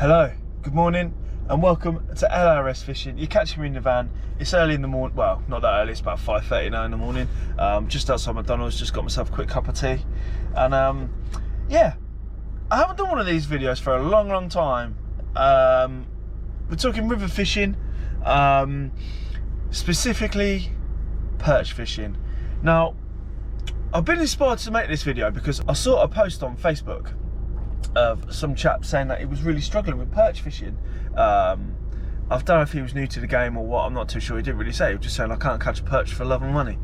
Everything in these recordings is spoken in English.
Hello, good morning and welcome to L.R.S fishing. You're catching me in the van. It's early in the morning, well not that early, it's about 5:30 now in the morning. Just outside McDonald's, just got myself a quick cup of tea. And yeah, I haven't done one of these videos for a long time. We're talking river fishing, specifically perch fishing. Now, I've been inspired to make this video because I saw a post on Facebook of some chap saying that he was really struggling with perch fishing. I don't know if he was new to the game or what, I'm not too sure. He didn't really say. He was just saying, I can't catch a perch for love and money.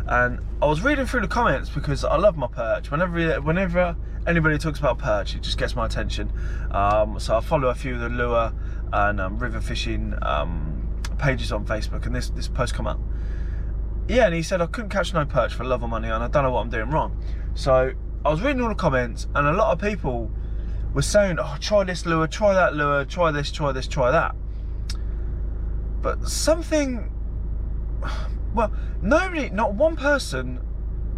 And I was reading through the comments because I love my perch. Whenever anybody talks about perch, it just gets my attention. So I follow a few of the lure and river fishing pages on Facebook, and this post come up. Yeah, and he said I couldn't catch no perch for love or money, and I don't know what I'm doing wrong. So I was reading all the comments, and a lot of people were saying, oh, try this lure, try that lure, try this, try that. But something, well, nobody, not one person,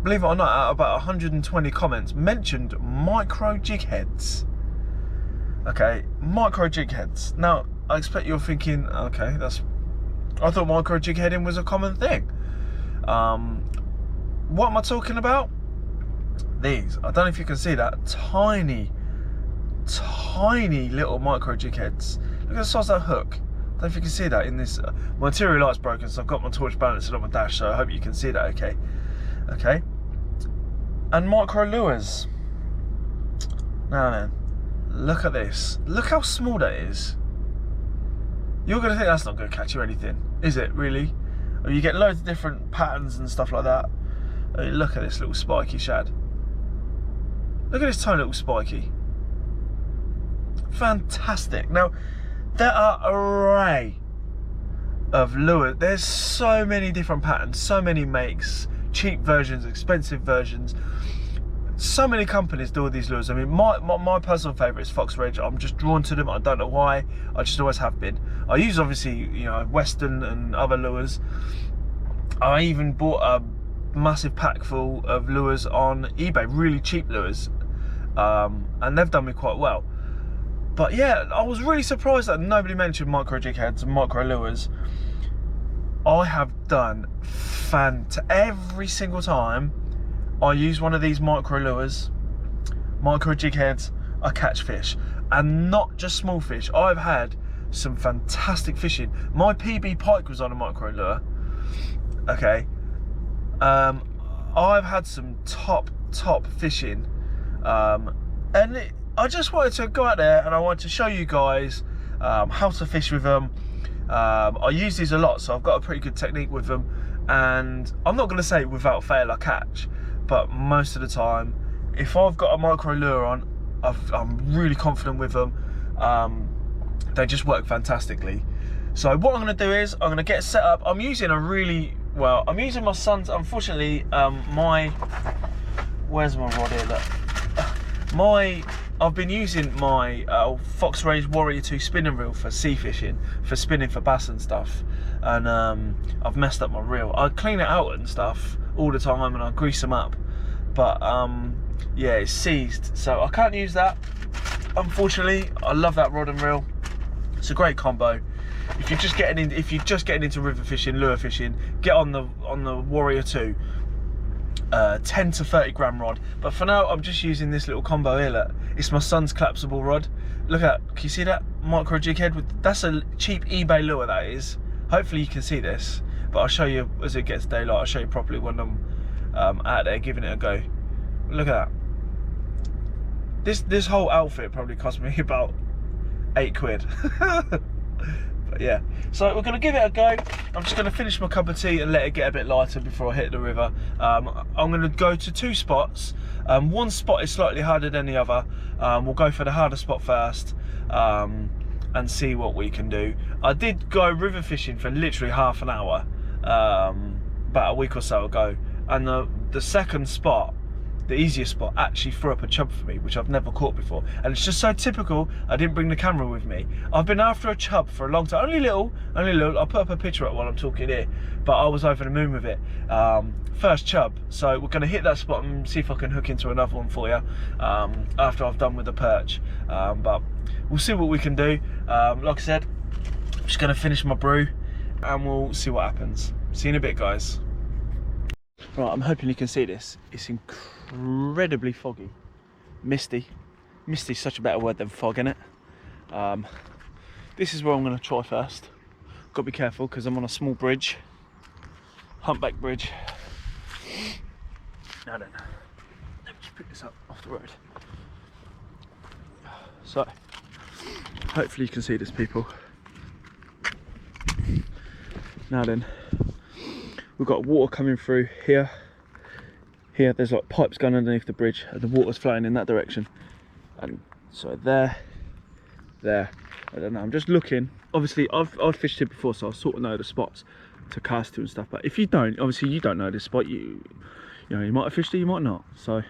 believe it or not, out of about 120 comments, mentioned micro jig heads. Okay, micro jig heads. Now, I expect you're thinking, okay, I thought micro jig heading was a common thing. What am I talking about? These, I don't know if you can see that, tiny little micro jig heads. Look at the size of that hook. I don't know if you can see that in this. My interior light's broken, so I've got my torch balanced on my dash, so I hope you can see that okay. And micro lures. Now then, look at this. Look how small that is. You're going to think that's not going to catch you anything, is it, really? Or you get loads of different patterns and stuff like that. I mean, look at this little spiky shad. Look at this tiny little spiky. Fantastic. Now, there are an array of lures. There's so many different patterns, so many makes, cheap versions, expensive versions. So many companies do all these lures. I mean, my personal favourite is Fox Ridge. I'm just drawn to them. I don't know why. I just always have been. I use, obviously, you know, Western and other lures. I even bought a massive pack full of lures on eBay, really cheap lures, and they've done me quite well. But yeah, I was really surprised that nobody mentioned micro jig heads and micro lures. I have done every single time I use one of these micro lures, micro jig heads, I catch fish, and not just small fish. I've had some fantastic fishing. My PB pike was on a micro lure. Okay, I've had some top fishing, and I just wanted to go out there and I wanted to show you guys how to fish with them. I use these a lot, so I've got a pretty good technique with them, and I'm not going to say without fail I catch, but most of the time, if I've got a micro lure on, I'm really confident with them. They just work fantastically. So what I'm going to do is I'm going to get set up. I'm using I'm using my son's, unfortunately, where's my rod here? Look. I've been using my Fox Ridge Warrior 2 spinning reel for sea fishing, for spinning for bass and stuff, and I've messed up my reel. I clean it out and stuff all the time and I grease them up, but yeah, it's seized, so I can't use that, unfortunately. I love that rod and reel. It's a great combo. If you're just getting into river fishing, lure fishing, get on the Warrior 2 10 to 30 gram rod. But for now, I'm just using this little combo here. Look, it's my son's collapsible rod. Look at that. Can you see that micro jig head? That's a cheap eBay lure, that is. Hopefully you can see this, but I'll show you as it gets daylight. I'll show you properly when I'm out there giving it a go. Look at that. This whole outfit probably cost me about 8 quid. But yeah, so we're going to give it a go. I'm just going to finish my cup of tea and let it get a bit lighter before I hit the river. I'm going to go to 2 spots. One spot is slightly harder than the other. We'll go for the harder spot first and see what we can do. I did go river fishing for literally half an hour about a week or so ago, and the second spot the easiest spot, actually threw up a chub for me, which I've never caught before. And it's just so typical, I didn't bring the camera with me. I've been after a chub for a long time, only little. I'll put up a picture up while I'm talking here, but I was over the moon with it. First chub, so we're gonna hit that spot and see if I can hook into another one for you after I've done with the perch. But we'll see what we can do. Like I said, I'm just gonna finish my brew and we'll see what happens. See you in a bit, guys. Right, I'm hoping you can see this. It's incredibly foggy. Misty. Misty's such a better word than fog, innit? This is where I'm going to try first. Got to be careful because I'm on a small bridge. Humpback bridge. Now then, let me just pick this up off the road. So, hopefully you can see this, people. Now then, we've got water coming through here. Here, there's like pipes going underneath the bridge, and the water's flowing in that direction. And so there. I don't know. I'm just looking. Obviously, I've fished here before, so I sort of know the spots to cast to and stuff. But if you don't, obviously you don't know this spot. You know, you might have fished it, you might not. So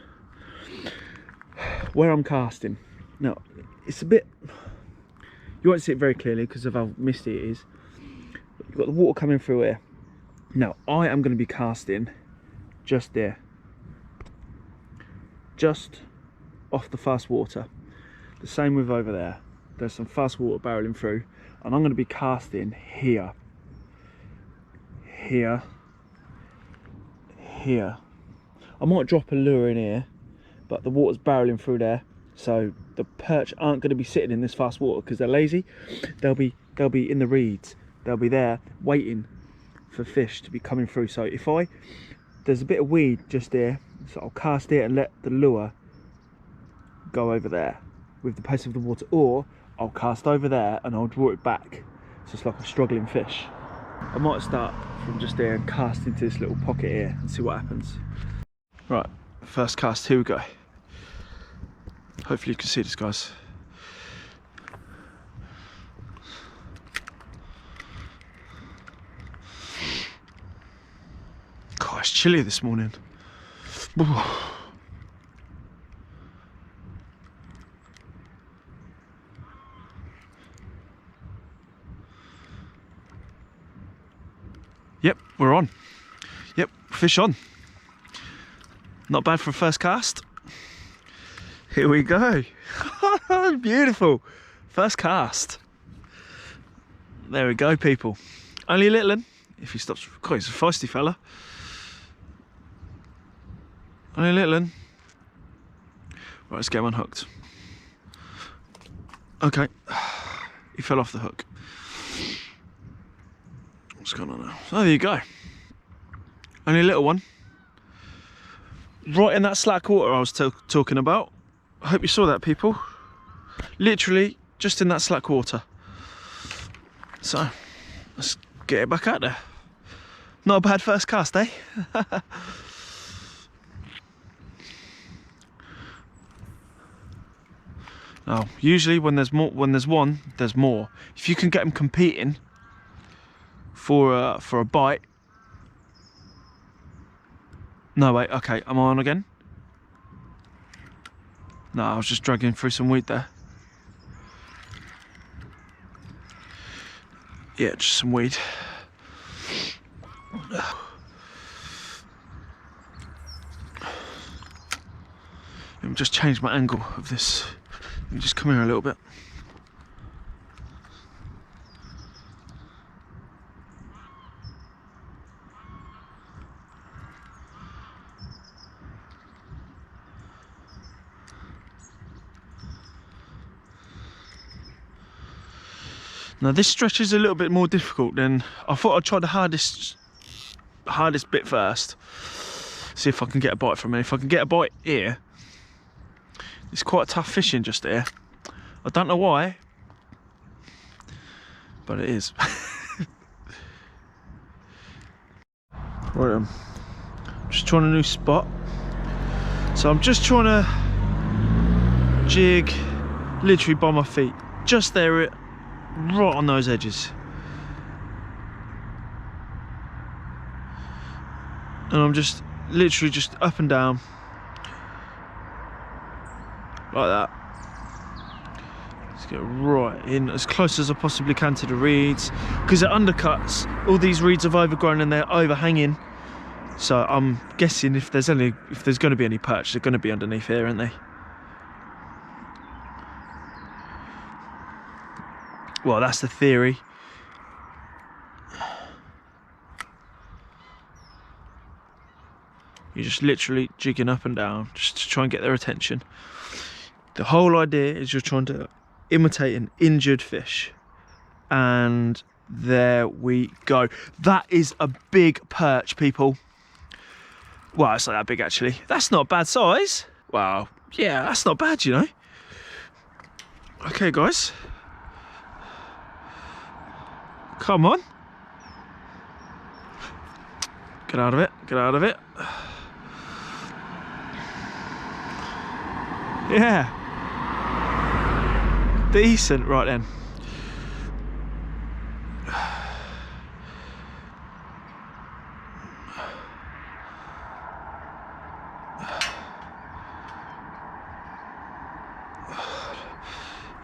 where I'm casting now, it's a bit. You won't see it very clearly because of how misty it is. You've got the water coming through here. Now, I am going to be casting just there. Just off the fast water. The same with over there. There's some fast water barreling through. And I'm going to be casting here. Here. Here. I might drop a lure in here. But the water's barreling through there. So the perch aren't going to be sitting in this fast water because they're lazy. They'll be in the reeds. They'll be there waiting for fish to be coming through. So if there's a bit of weed just there, so I'll cast it and let the lure go over there with the pace of the water, or I'll cast over there and I'll draw it back so it's like a struggling fish. I might start from just there and cast into this little pocket here and see what happens. Right, first cast, here we go. Hopefully you can see this, guys. God, it's chilly this morning. Yep, we're on. Yep, fish on. Not bad for a first cast. Here we go. Beautiful. First cast. There we go, people. Only a little one. If he stops, God, he's a feisty fella. Only a little one. Right, let's get him unhooked. Okay. He fell off the hook. What's going on now? Oh, there you go. Only a little one. Right in that slack water I was talking about. I hope you saw that, people. Literally just in that slack water. So let's get it back out there. Not a bad first cast, eh? Now, usually when there's one, there's more. If you can get them competing for a bite. No, wait, okay, am I on again? No, I was just dragging through some weed there. Yeah, just some weed. Let me just change my angle of this. Let me just come here a little bit. Now this stretch is a little bit more difficult than I thought. I'd try the hardest bit first. See if I can get a bite from it. If I can get a bite here, it's quite tough fishing just here. I don't know why, but it is. Right, just trying a new spot. So I'm just trying to jig literally by my feet, just there, right on those edges. And I'm just literally just up and down, like that. Let's get right in as close as I possibly can to the reeds, because it undercuts. All these reeds have overgrown and they're overhanging. So I'm guessing if there's going to be any perch, they're going to be underneath here, aren't they? Well, that's the theory. You're just literally jigging up and down just to try and get their attention. The whole idea is you're trying to imitate an injured fish. And there we go. That is a big perch, people. Well, it's not that big actually. That's not a bad size. Wow, yeah, that's not bad, you know. Okay, guys. Come on. Get out of it, get out of it. Yeah. Decent, right then.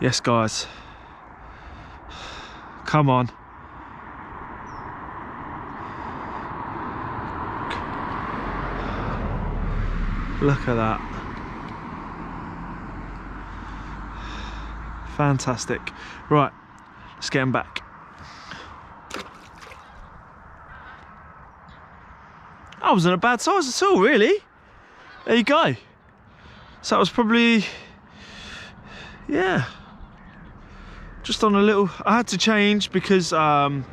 Yes, guys. Come on. Look at that. Fantastic. Right, let's get him back. That wasn't a bad size at all, really. There you go. So that was probably, yeah, just on a little, I had to change because the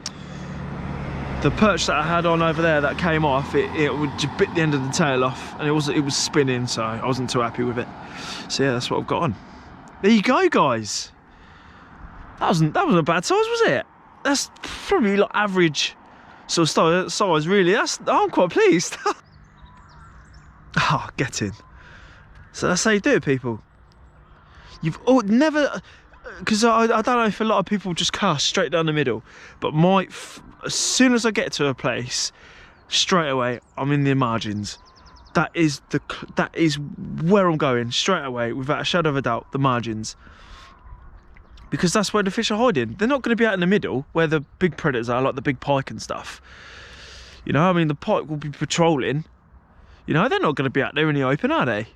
perch that I had on over there that came off, it would just bit the end of the tail off, and it was spinning, so I wasn't too happy with it. So yeah, that's what I've got on. There you go, guys. That wasn't a bad size, was it? That's probably like average sort of size, really. I'm quite pleased. Ah, get in. So that's how you do it, people. You've never, because I don't know if a lot of people just cast straight down the middle, but as soon as I get to a place, straight away I'm in the margins. That is where I'm going, straight away, without a shadow of a doubt, the margins. Because that's where the fish are hiding. They're not going to be out in the middle where the big predators are, like the big pike and stuff. You know, I mean, the pike will be patrolling. You know, they're not going to be out there in the open, are they?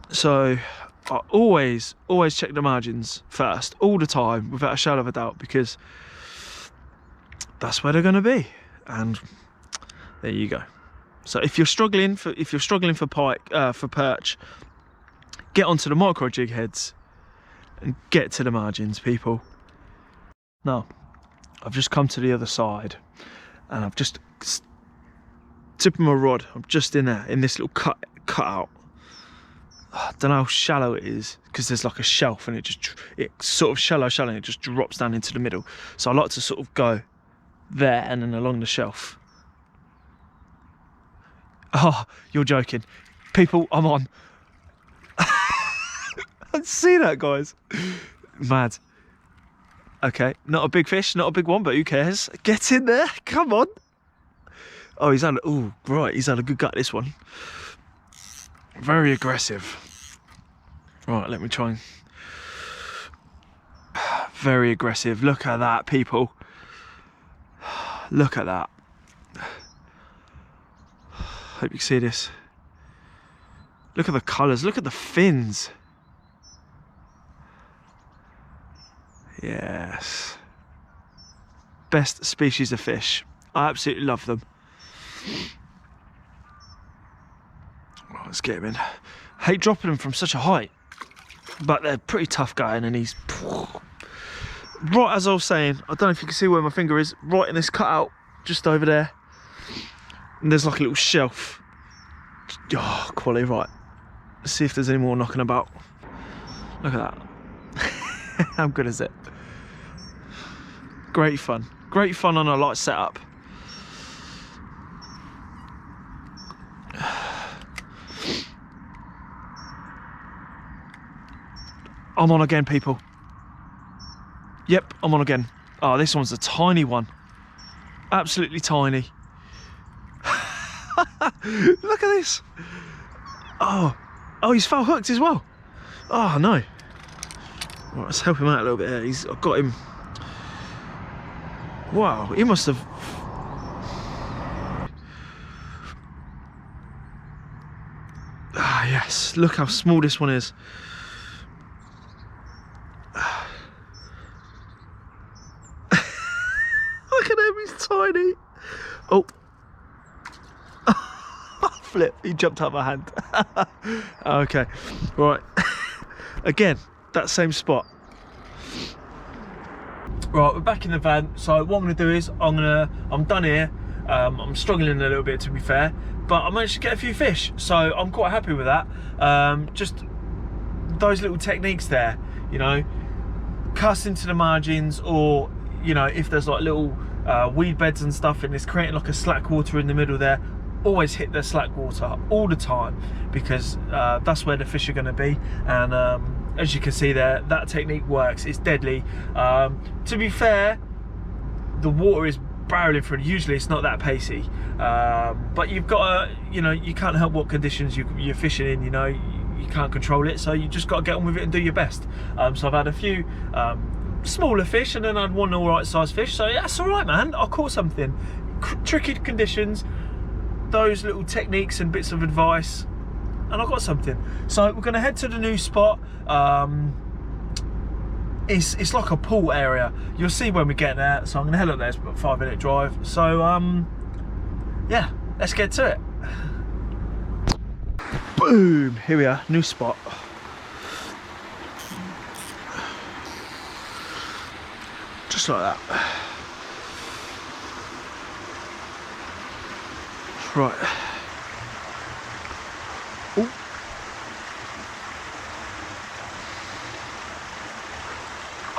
So I always check the margins first, all the time, without a shadow of a doubt, because that's where they're going to be. And there you go. So if you're struggling for perch, get onto the micro jig heads and get to the margins, people. Now, I've just come to the other side and I've just tipping my rod. I'm just in there, in this little cut out. I don't know how shallow it is because there's like a shelf and it's sort of shallow and it just drops down into the middle. So I like to sort of go there and then along the shelf. Oh, you're joking. People, I'm on. I see that, guys. Mad. Okay, not a big fish, not a big one, but who cares? Get in there, come on. Oh, he's had a good gut, this one. Very aggressive. Right, let me try and... Very aggressive. Look at that, people. Look at that. Hope you can see this. Look at the colours, look at the fins. Yes. Best species of fish. I absolutely love them. Right, let's get him in. Hate dropping them from such a height, but they're pretty tough going, and he's... Right, as I was saying, I don't know if you can see where my finger is, right in this cutout, just over there. And there's like a little shelf. Oh, quality, right. Let's see if there's any more knocking about. Look at that. How good is it? Great fun. Great fun on a light setup. I'm on again, people. Yep, I'm on again. Oh, this one's a tiny one. Absolutely tiny. Look at this. Oh, he's foul hooked as well. Oh no. Right, let's help him out a little bit here. I've got him. Wow, he must have. Ah, yes. Look how small this one is. Look at him, he's tiny. Oh. Flip, he jumped out of my hand. Okay, right. Again, that same spot. Right, we're back in the van. So what I'm gonna do is I'm done here. I'm struggling a little bit, to be fair, but I managed to get a few fish, so I'm quite happy with that. Just those little techniques there, you know, cast into the margins, or you know, if there's like little weed beds and stuff and it's creating like a slack water in the middle there, always hit the slack water all the time, because that's where the fish are going to be. And as you can see there, that technique works. It's deadly. To be fair, the water is barreling through. Usually it's not that pacey, but you've got to, you know, you can't help what conditions you're fishing in, you know, you can't control it, so you just got to get on with it and do your best. So I've had a few smaller fish, and then I had one all right sized fish, so yeah, that's all right, man. I caught something. Tricky conditions, those little techniques and bits of advice, and I got something. So we're going to head to the new spot. It's like a pool area. You'll see when we get there. So I'm going to head up there. It's about a 5-minute drive. So yeah, let's get to it. Boom! Here we are, new spot. Just like that. Right. Ooh.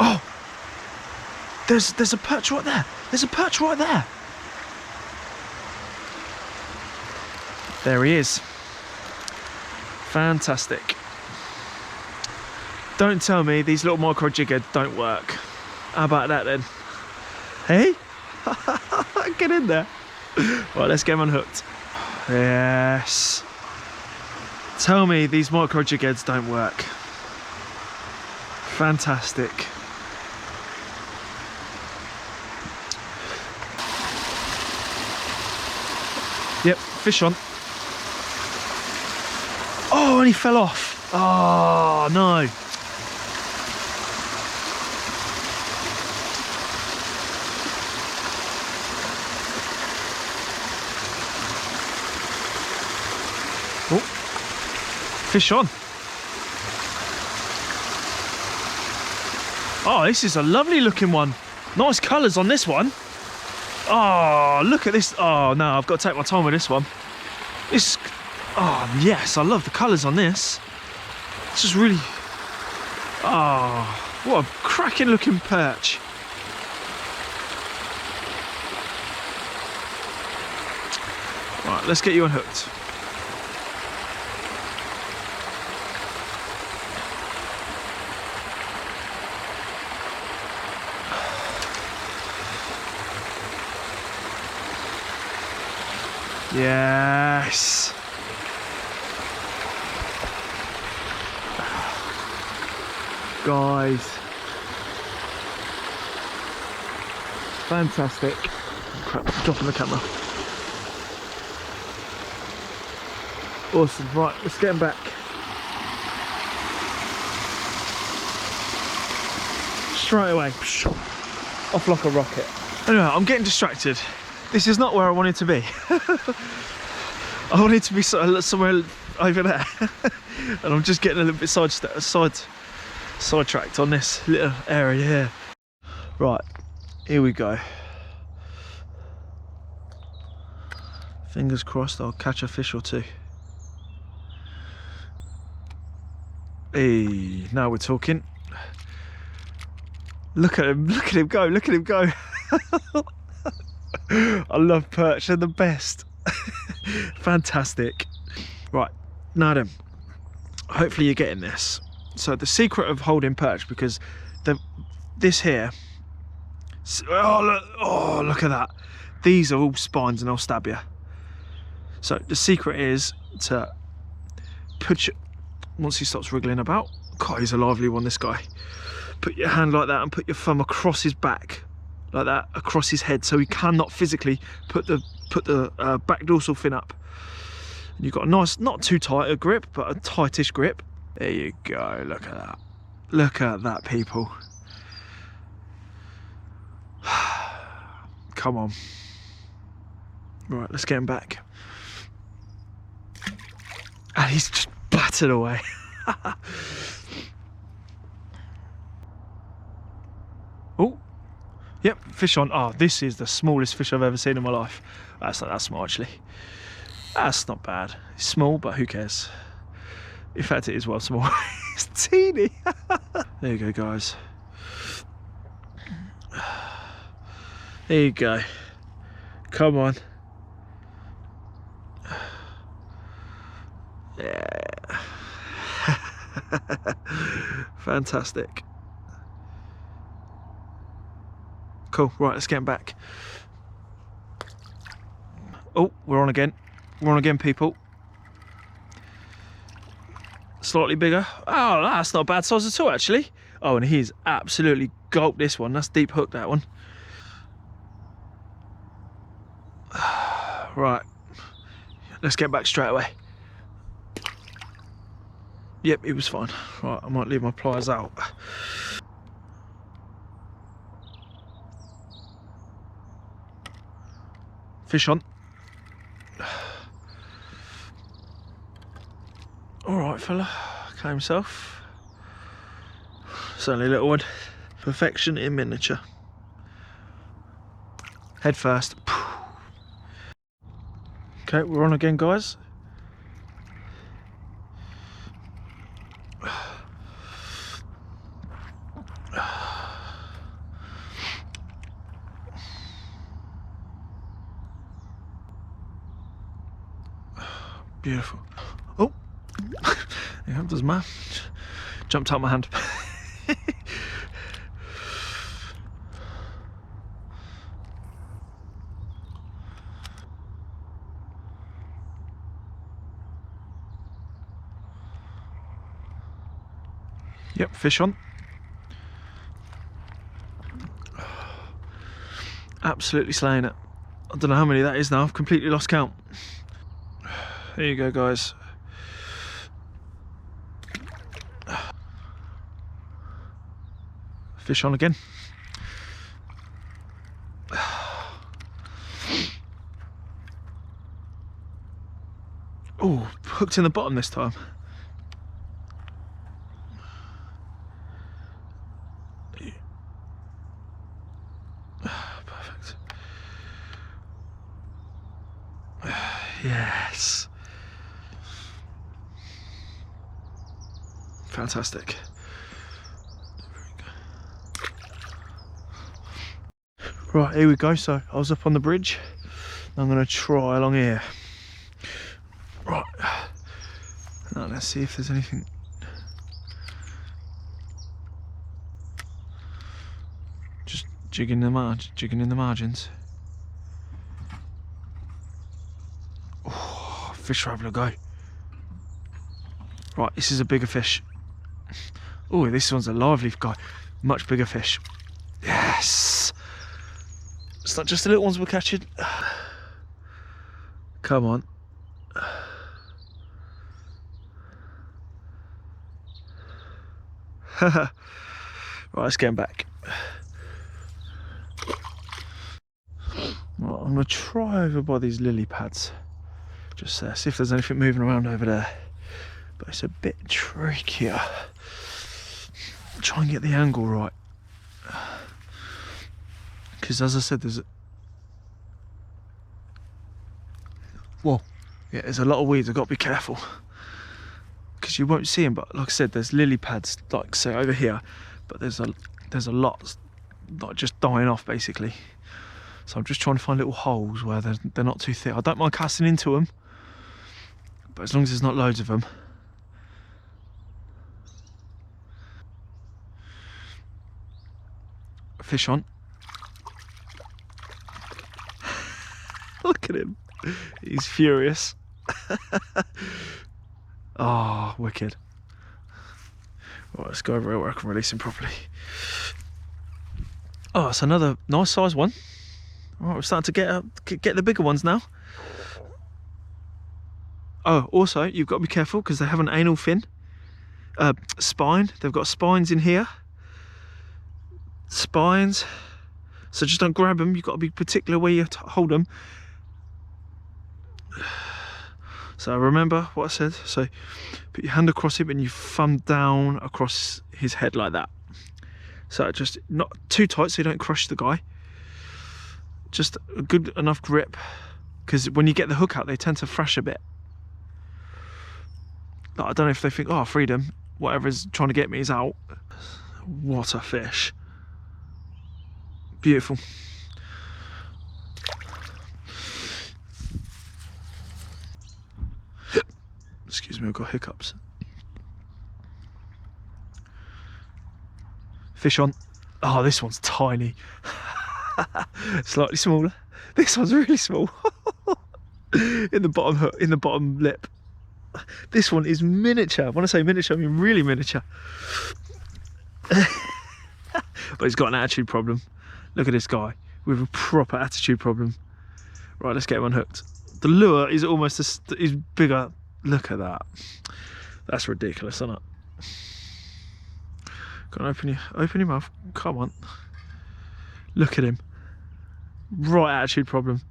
Oh, there's a perch right there. There's a perch right there. There he is. Fantastic. Don't tell me these little micro jig heads don't work. How about that then? Hey? Get in there. Right, let's get him unhooked. Yes. Tell me these micro jig heads don't work. Fantastic. Yep, fish on. Oh, and he fell off. Oh, no. Oh, fish on. Oh, this is a lovely looking one. Nice colours on this one. Oh, look at this. Oh, no, I've got to take my time with this one. This, oh, yes, I love the colours on this. It's just really, oh, what a cracking looking perch. Right, let's get you unhooked. Yes. Guys. Fantastic. Crap, dropping the camera. Awesome. Right, let's get him back. Straight away. Off like a rocket. Anyway, I'm getting distracted. This is not where I wanted to be. I wanted to be somewhere over there. And I'm just getting a little bit sidetracked on this little area here. Right, here we go. Fingers crossed I'll catch a fish or two. Hey, now we're talking. Look at him go, look at him go. I love perch, they're the best. Fantastic. Right, now then, hopefully you're getting this. So the secret of holding perch, because this here, oh look at that. These are all spines and they'll stab you. So the secret is to put your, once he stops wriggling about, God, he's a lively one, this guy. Put your hand like that and put your thumb across his back, like that, across his head, so he cannot physically put the back dorsal fin up. And you've got a nice, not too tight a grip, but a tightish grip. There you go, look at that. Look at that, people. Come on. Right, let's get him back. And he's just battered away. Oh, yep, fish on. Oh, this is the smallest fish I've ever seen in my life. That's not that small, actually. That's not bad. It's small, but who cares? In fact, it is well small. It's teeny. There you go, guys. There you go. Come on. Yeah. Fantastic. Cool. Right, let's get him back. Oh, we're on again. We're on again, people. Slightly bigger. Oh, that's not a bad size at all, actually. Oh, and he's absolutely gulped this one. That's deep hook, that one. Right. Let's get back straight away. Yep, it was fine. Right, I might leave my pliers out. Fish on. Alright, fella. Okay, himself. It's only a little one. Perfection in miniature. Head first. Okay, we're on again, guys. Beautiful. Oh, yeah, doesn't matter. Jumped out my hand. Yep, fish on. Absolutely slaying it. I don't know how many that is now. I've completely lost count. There you go, guys. Fish on again. Oh, hooked in the bottom this time. Perfect. Yes. Fantastic. Right, here we go. So I was up on the bridge. I'm going to try along here. Right. Now let's see if there's anything. Just jigging in the margins. Oh, fish are having a go. Right, this is a bigger fish. Oh, this one's a lively guy. Much bigger fish. Yes. It's not just the little ones we're catching. Come on. Right, let's get him back. Right, I'm going to try over by these lily pads. Just see if there's anything moving around over there. But it's a bit trickier. Try and get the angle right. Because as I said, there's there's a lot of weeds. I've got to be careful. Because you won't see them, but like I said, there's lily pads, like say over here, but there's a lot like just dying off basically. So I'm just trying to find little holes where they're not too thick. I don't mind casting into them, but as long as there's not loads of them. Fish on. Look at him. He's furious. Oh, wicked. Right, let's go over it where I can release him properly. Oh, it's another nice size one. All right, we're starting to get the bigger ones now. Oh, also, you've got to be careful because they have an anal fin. Spine. They've got spines in here. Spines. So just don't grab them. You've got to be particular where you hold them. So remember what I said. So put your hand across him and you thumb down across his head like that. So just not too tight so you don't crush the guy. Just a good enough grip, because when you get the hook out they tend to thrash a bit. Like, I don't know if they think, oh, freedom, whatever's trying to get me is out. What a fish. Beautiful. Excuse me, I've got hiccups. Fish on. Oh, this one's tiny. Slightly smaller. This one's really small. in the bottom lip. This one is miniature. When I say miniature, I mean really miniature. But he's got an attitude problem. Look at this guy with a proper attitude problem. Right, let's get him unhooked. The lure is almost is bigger. Look at that. That's ridiculous, isn't it? Go on, open your mouth. Come on. Look at him. Right attitude problem.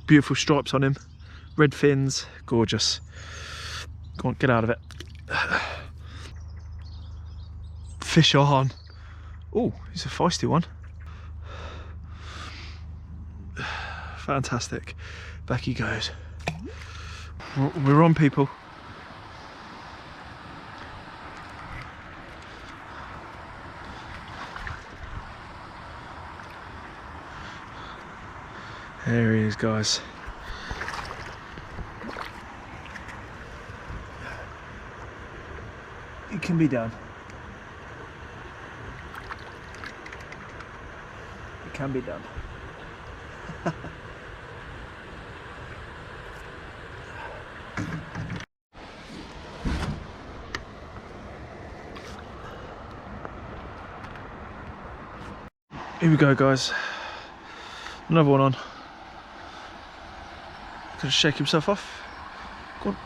Beautiful stripes on him. Red fins. Gorgeous. Go on, get out of it. Fish on. Oh, he's a feisty one. Fantastic. Back he goes. We're on, people. There he is, guys. It can be done. It can be done. Here we go, guys. Another one on. Gonna shake himself off. Go on.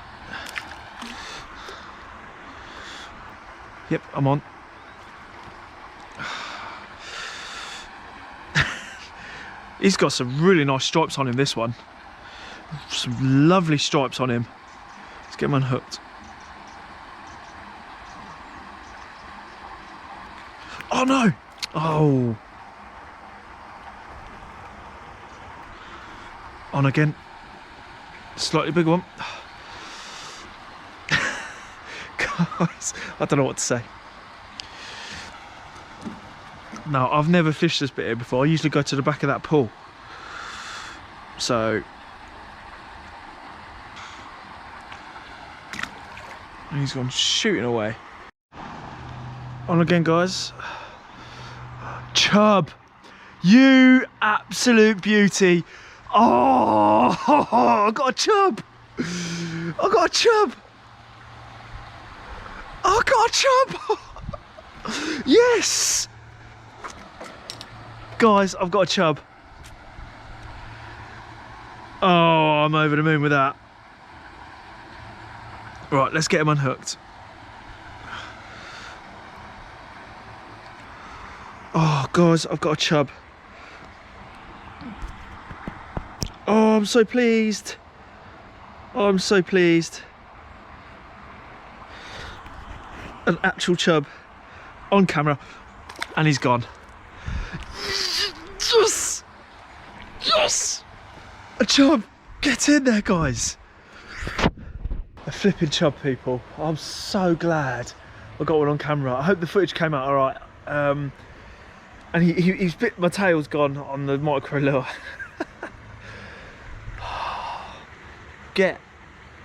Yep, I'm on. He's got some really nice stripes on him, this one. Some lovely stripes on him. Let's get him unhooked. Oh no! Oh. On again. Slightly bigger one. Guys, I don't know what to say. Now, I've never fished this bit here before. I usually go to the back of that pool. So, he's gone shooting away. On again, guys. Chub. You absolute beauty. Oh, I got a chub. I got a chub. I got a chub. Yes. Guys, I've got a chub. Oh, I'm over the moon with that. Right, let's get him unhooked. Oh, guys, I've got a chub. Oh, I'm so pleased. Oh, I'm so pleased. An actual chub on camera, and he's gone. Yes! Yes! A chub! Get in there, guys! A flipping chub, people. I'm so glad I got one on camera. I hope the footage came out alright. And he's bit, my tail's gone on the micro lure. Get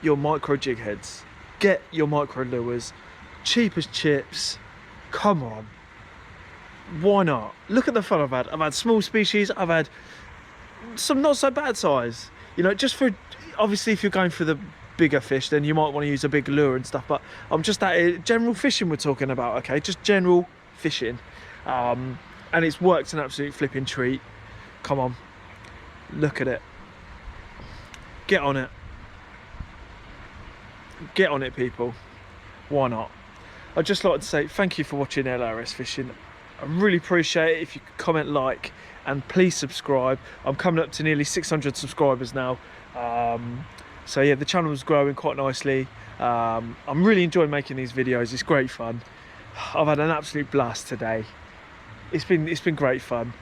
your micro jig heads. Get your micro lures. Cheap as chips. Come on. Why not? Look at the fun I've had. I've had small species. I've had some not so bad size. You know, just for, obviously if you're going for the bigger fish, then you might want to use a big lure and stuff. But I'm just at general fishing we're talking about, okay? Just general fishing. And it's worked an absolute flipping treat. Come on, look at it. Get on it. Get on it, people. Why not? I'd just like to say thank you for watching L.R.S fishing. I really appreciate it if you could comment, like, and please subscribe. I'm coming up to nearly 600 subscribers now. So yeah, the channel is growing quite nicely. I'm really enjoying making these videos. It's great fun. I've had an absolute blast today. It's been great fun.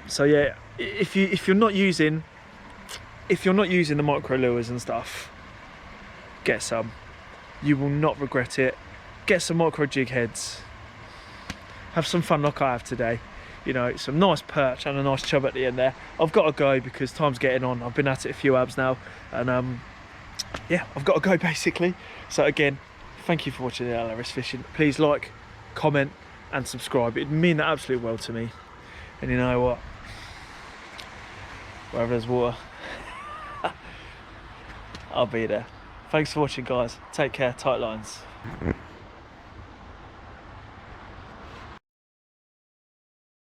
So yeah, if you're not using the micro lures and stuff, get some. You will not regret it. Get some micro jig heads. Have some fun like I have today. You know, some nice perch and a nice chub at the end there. I've got to go because time's getting on. I've been at it a few abs now, and yeah, I've got to go basically. So again, thank you for watching the L.R.S fishing. Please like, comment and subscribe. It'd mean the absolute world to me. And you know what? Wherever there's water, I'll be there. Thanks for watching, guys. Take care. Tight lines.